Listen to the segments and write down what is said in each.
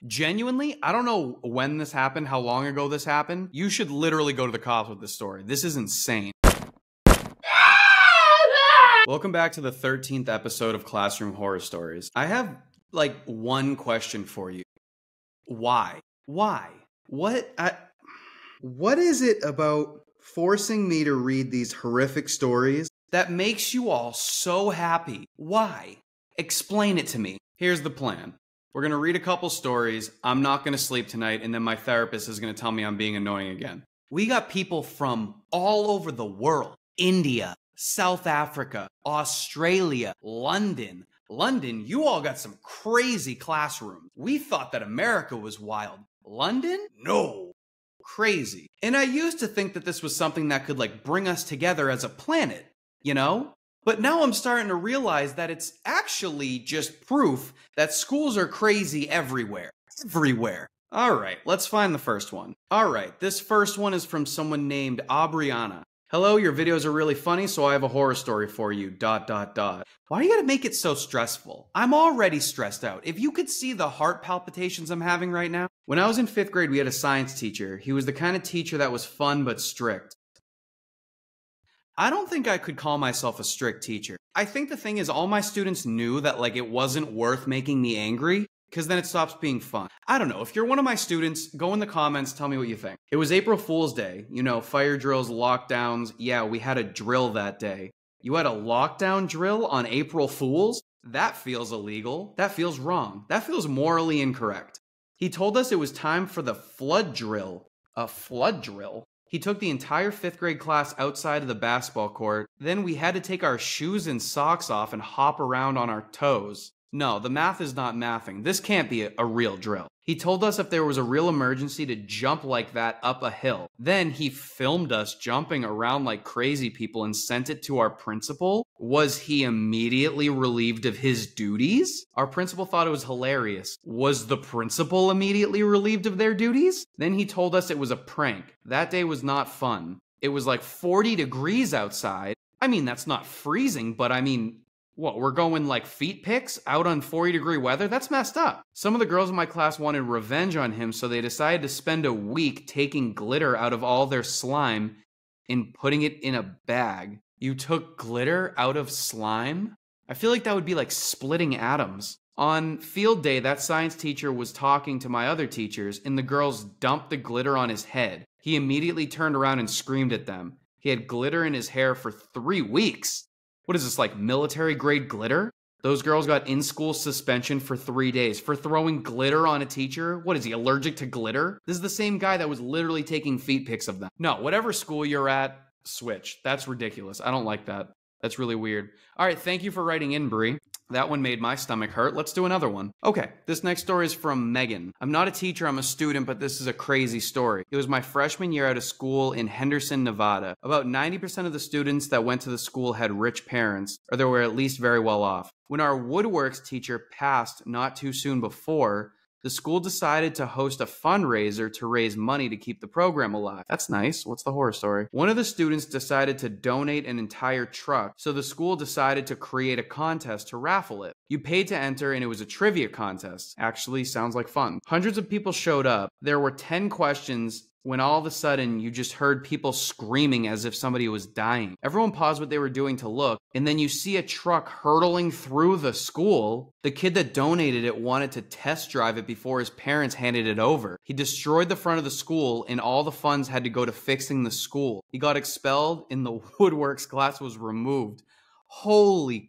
Genuinely, I don't know when this happened, how long ago this happened. You should literally go to the cops with this story. This is insane. Welcome back to the 13th episode of Classroom Horror Stories. I have, one question for you. Why? Why? What is it about forcing me to read these horrific stories that makes you all so happy? Why? Explain it to me. Here's the plan. We're going to read a couple stories. I'm not going to sleep tonight, and then my therapist is going to tell me I'm being annoying again. We got people from all over the world. India, South Africa, Australia, London. London, you all got some crazy classrooms. We thought that America was wild. London? No. Crazy. And I used to think that this was something that could bring us together as a planet, you know? But now I'm starting to realize that it's actually just proof that schools are crazy everywhere. Everywhere. All right, let's find the first one. All right, this first one is from someone named Aubriana. Hello, your videos are really funny, so I have a horror story for you, ... Why do you gotta make it so stressful? I'm already stressed out. If you could see the heart palpitations I'm having right now. When I was in 5th grade, we had a science teacher. He was the kind of teacher that was fun but strict. I don't think I could call myself a strict teacher. I think the thing is all my students knew that it wasn't worth making me angry, because then it stops being fun. I don't know, if you're one of my students, go in the comments, tell me what you think. It was April Fool's Day, you know, fire drills, lockdowns. Yeah, we had a drill that day. You had a lockdown drill on April Fool's? That feels illegal. That feels wrong. That feels morally incorrect. He told us it was time for the flood drill. A flood drill? He took the entire 5th grade class outside of the basketball court. Then we had to take our shoes and socks off and hop around on our toes. No, the math is not mathing. This can't be a real drill. He told us if there was a real emergency to jump like that up a hill. Then he filmed us jumping around like crazy people and sent it to our principal. Was he immediately relieved of his duties? Our principal thought it was hilarious. Was the principal immediately relieved of their duties? Then he told us it was a prank. That day was not fun. It was 40 degrees outside. I mean, that's not freezing, but I mean, what, we're going feet pics out on 40-degree weather? That's messed up. Some of the girls in my class wanted revenge on him, so they decided to spend a week taking glitter out of all their slime and putting it in a bag. You took glitter out of slime? I feel like that would be like splitting atoms. On field day, that science teacher was talking to my other teachers, and the girls dumped the glitter on his head. He immediately turned around and screamed at them. He had glitter in his hair for 3 weeks. What is this, military-grade glitter? Those girls got in-school suspension for 3 days for throwing glitter on a teacher? What, is he allergic to glitter? This is the same guy that was literally taking feet pics of them. No, whatever school you're at, switch. That's ridiculous. I don't like that. That's really weird. All right, thank you for writing in, Bree. That one made my stomach hurt. Let's do another one. Okay, this next story is from Megan. I'm not a teacher, I'm a student, but this is a crazy story. It was my freshman year out of school in Henderson, Nevada. About 90% of the students that went to the school had rich parents, or they were at least very well off. When our woodworks teacher passed not too soon before, the school decided to host a fundraiser to raise money to keep the program alive. That's nice. What's the horror story? One of the students decided to donate an entire truck, so the school decided to create a contest to raffle it. You paid to enter, and it was a trivia contest. Actually, sounds like fun. Hundreds of people showed up. There were 10 questions when all of a sudden you just heard people screaming as if somebody was dying. Everyone paused what they were doing to look, and then you see a truck hurtling through the school. The kid that donated it wanted to test drive it before his parents handed it over. He destroyed the front of the school, and all the funds had to go to fixing the school. He got expelled, and the woodworks class was removed. Holy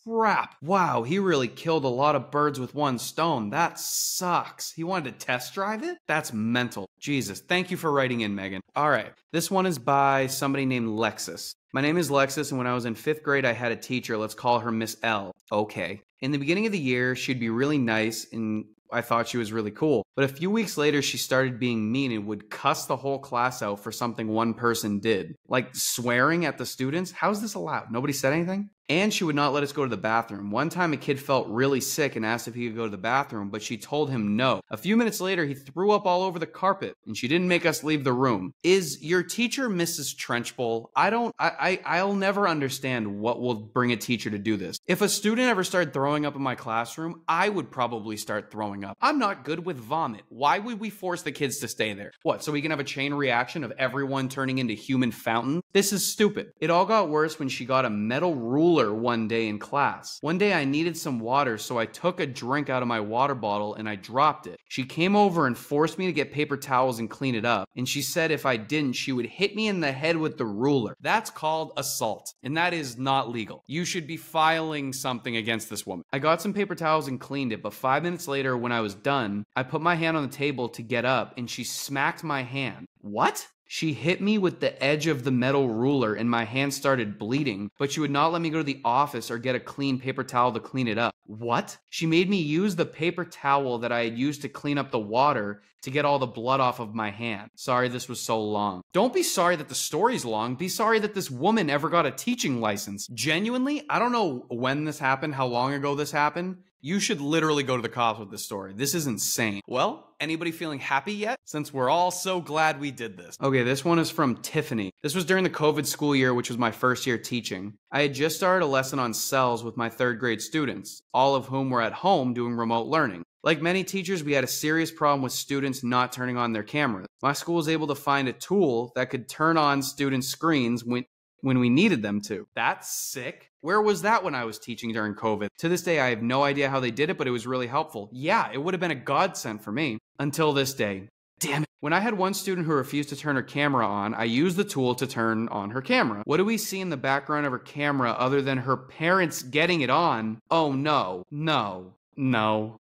crap. Wow, he really killed a lot of birds with one stone. That sucks. He wanted to test drive it? That's mental. Jesus, thank you for writing in, Megan. All right, this one is by somebody named Lexus. My name is Lexus, and when I was in 5th grade, I had a teacher. Let's call her Miss L. Okay. In the beginning of the year, she'd be really nice, and I thought she was really cool. But a few weeks later, she started being mean and would cuss the whole class out for something one person did. Like swearing at the students? How's this allowed? Nobody said anything? And she would not let us go to the bathroom. One time a kid felt really sick and asked if he could go to the bathroom, but she told him no. A few minutes later, he threw up all over the carpet, and she didn't make us leave the room. Is your teacher Mrs. Trenchbull? I'll never understand what will bring a teacher to do this. If a student ever started throwing up in my classroom, I would probably start throwing up. I'm not good with vomit. Why would we force the kids to stay there? What, so we can have a chain reaction of everyone turning into human fountains? This is stupid. It all got worse when she got a metal ruler one day in class. One day I needed some water, so I took a drink out of my water bottle and I dropped it. She came over and forced me to get paper towels and clean it up, and she said if I didn't, she would hit me in the head with the ruler. That's called assault, and that is not legal. You should be filing something against this woman. I got some paper towels and cleaned it, but 5 minutes later when I was done, I put my hand on the table to get up and she smacked my hand. What? She hit me with the edge of the metal ruler and my hand started bleeding, but she would not let me go to the office or get a clean paper towel to clean it up. What? She made me use the paper towel that I had used to clean up the water to get all the blood off of my hand. Sorry this was so long. Don't be sorry that the story's long. Be sorry that this woman ever got a teaching license. Genuinely, I don't know when this happened, how long ago this happened. You should literally go to the cops with this story. This is insane. Well, anybody feeling happy yet? Since we're all so glad we did this. Okay, this one is from Tiffany. This was during the COVID school year, which was my first year teaching. I had just started a lesson on cells with my 3rd grade students, all of whom were at home doing remote learning. Like many teachers, we had a serious problem with students not turning on their cameras. My school was able to find a tool that could turn on students' screens when we needed them to. That's sick. Where was that when I was teaching during COVID? To this day, I have no idea how they did it, but it was really helpful. Yeah, it would have been a godsend for me. Until this day. Damn it. When I had one student who refused to turn her camera on, I used the tool to turn on her camera. What do we see in the background of her camera other than her parents getting it on? Oh no, no, no,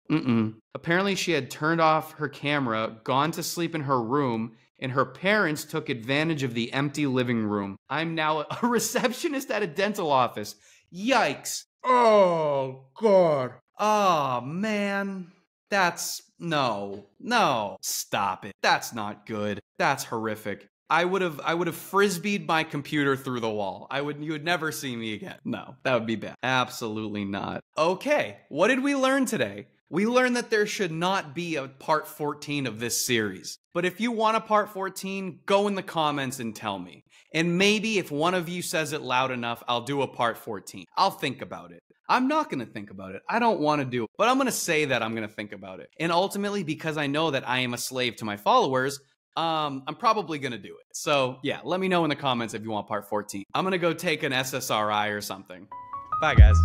Apparently she had turned off her camera, gone to sleep in her room, and her parents took advantage of the empty living room. I'm now a receptionist at a dental office. Yikes. Oh, God. Oh, man. No. Stop it. That's not good. That's horrific. I would have frisbeed my computer through the wall. You would never see me again. No, that would be bad. Absolutely not. Okay, what did we learn today? We learned that there should not be a part 14 of this series. But if you want a part 14, go in the comments and tell me. And maybe if one of you says it loud enough, I'll do a part 14. I'll think about it. I'm not going to think about it. I don't want to do it. But I'm going to say that I'm going to think about it. And ultimately, because I know that I am a slave to my followers, I'm probably going to do it. So yeah, let me know in the comments if you want part 14. I'm going to go take an SSRI or something. Bye, guys.